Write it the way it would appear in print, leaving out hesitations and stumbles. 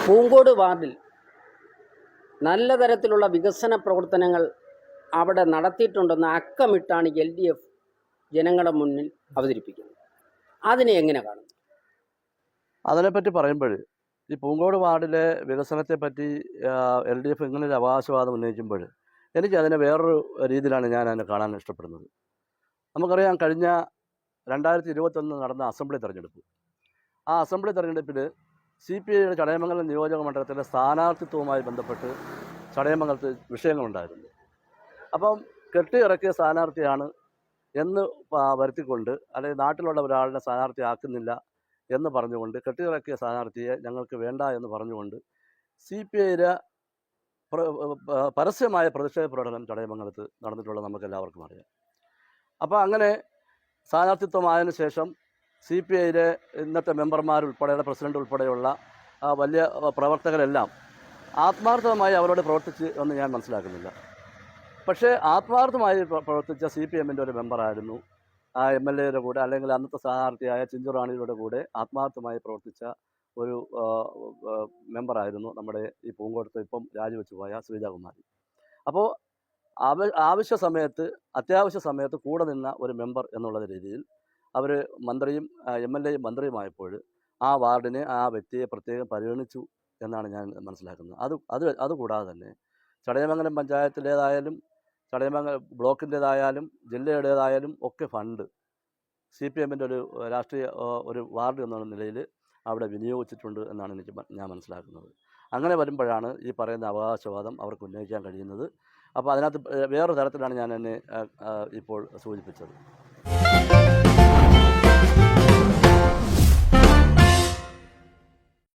പൂങ്കോട് വാർഡിൽ നല്ല തരത്തിലുള്ള വികസന പ്രവർത്തനങ്ങൾ അവിടെ നടത്തിയിട്ടുണ്ടെന്ന് അക്കമിട്ടാണ് LDF ജനങ്ങളുടെ മുന്നിൽ അവതരിപ്പിക്കുന്നത്. അതിനെ എങ്ങനെ കാണുന്നു? അതിനെപ്പറ്റി പറയുമ്പോൾ ഈ പൂങ്കോട് വാർഡിലെ വികസനത്തെപ്പറ്റി LDF ഇങ്ങനൊരു അവകാശവാദം ഉന്നയിക്കുമ്പോൾ എനിക്കതിനെ വേറൊരു രീതിയിലാണ് ഞാൻ അതിനെ കാണാൻ ഇഷ്ടപ്പെടുന്നത്. നമുക്കറിയാം, കഴിഞ്ഞ 2021 നടന്ന അസംബ്ലി തെരഞ്ഞെടുപ്പ്. ആ അസംബ്ലി തെരഞ്ഞെടുപ്പിൽ CPIയുടെ ചടയമംഗലം നിയോജക മണ്ഡലത്തിലെ സ്ഥാനാർത്ഥിത്വവുമായി ബന്ധപ്പെട്ട് ചടയമംഗലത്ത് വിഷയങ്ങളുണ്ടായിരുന്നു. അപ്പം കെട്ടിയിറക്കിയ സ്ഥാനാർത്ഥിയാണ് എന്ന് വരുത്തിക്കൊണ്ട്, അല്ലെങ്കിൽ നാട്ടിലുള്ള ഒരാളിനെ സ്ഥാനാർത്ഥിയാക്കുന്നില്ല എന്ന് പറഞ്ഞുകൊണ്ട്, കെട്ടിയിറക്കിയ സ്ഥാനാർത്ഥിയെ ഞങ്ങൾക്ക് വേണ്ട എന്ന് പറഞ്ഞുകൊണ്ട് CPIയുടെ പരസ്യമായ പ്രതിഷേധ പ്രകടനം ചടയമംഗലത്ത് നടന്നിട്ടുള്ളത് നമുക്കെല്ലാവർക്കും അറിയാം. അപ്പോൾ അങ്ങനെ സ്ഥാനാർത്ഥിത്വമായതിനു ശേഷം CPIയിലെ ഇന്നത്തെ മെമ്പർമാരുൾപ്പെടെയുള്ള പ്രസിഡന്റ് ഉൾപ്പെടെയുള്ള വലിയ പ്രവർത്തകരെല്ലാം ആത്മാർത്ഥമായി അവരോട് പ്രവർത്തിച്ച് എന്ന് ഞാൻ മനസ്സിലാക്കുന്നില്ല. പക്ഷേ ആത്മാർത്ഥമായി പ്രവർത്തിച്ച CPMൻ്റെ ഒരു മെമ്പറായിരുന്നു ആ MLAയുടെ കൂടെ, അല്ലെങ്കിൽ അന്നത്തെ സ്ഥാനാർത്ഥിയായ ചിഞ്ചുറാണിയുടെ കൂടെ ആത്മാർത്ഥമായി പ്രവർത്തിച്ച ഒരു മെമ്പറായിരുന്നു നമ്മുടെ ഈ പൂങ്കോട്ടത്ത് ഇപ്പം രാജിവെച്ചു പോയ ശ്രീജകുമാരി. അപ്പോൾ ആവശ്യ സമയത്ത്, അത്യാവശ്യ സമയത്ത് കൂടെ നിന്ന ഒരു മെമ്പർ എന്നുള്ള രീതിയിൽ അവർ മന്ത്രിയും MLAയും മന്ത്രിയുമായപ്പോൾ ആ വാർഡിനെ, ആ വ്യക്തിയെ പ്രത്യേകം പരിഗണിച്ചു എന്നാണ് ഞാൻ മനസ്സിലാക്കുന്നത്. അതുകൂടാതെ തന്നെ ചടയമംഗലം പഞ്ചായത്തിലേതായാലും ചടയമംഗലം ബ്ലോക്കിൻ്റേതായാലും ജില്ലയുടേതായാലും ഒക്കെ ഫണ്ട് CPMൻ്റെ ഒരു രാഷ്ട്രീയ ഒരു വാർഡ് എന്നുള്ള നിലയിൽ അവിടെ വിനിയോഗിച്ചിട്ടുണ്ട് എന്നാണ് ഞാൻ മനസ്സിലാക്കുന്നത്. അങ്ങനെ വരുമ്പോഴാണ് ഈ പറയുന്ന അവകാശവാദം അവർക്ക് ഉന്നയിക്കാൻ കഴിയുന്നത്. അപ്പോൾ അതിനകത്ത് വേറൊരു തരത്തിലാണ് ഞാൻ എന്നെ ഇപ്പോൾ സൂചിപ്പിച്ചത്.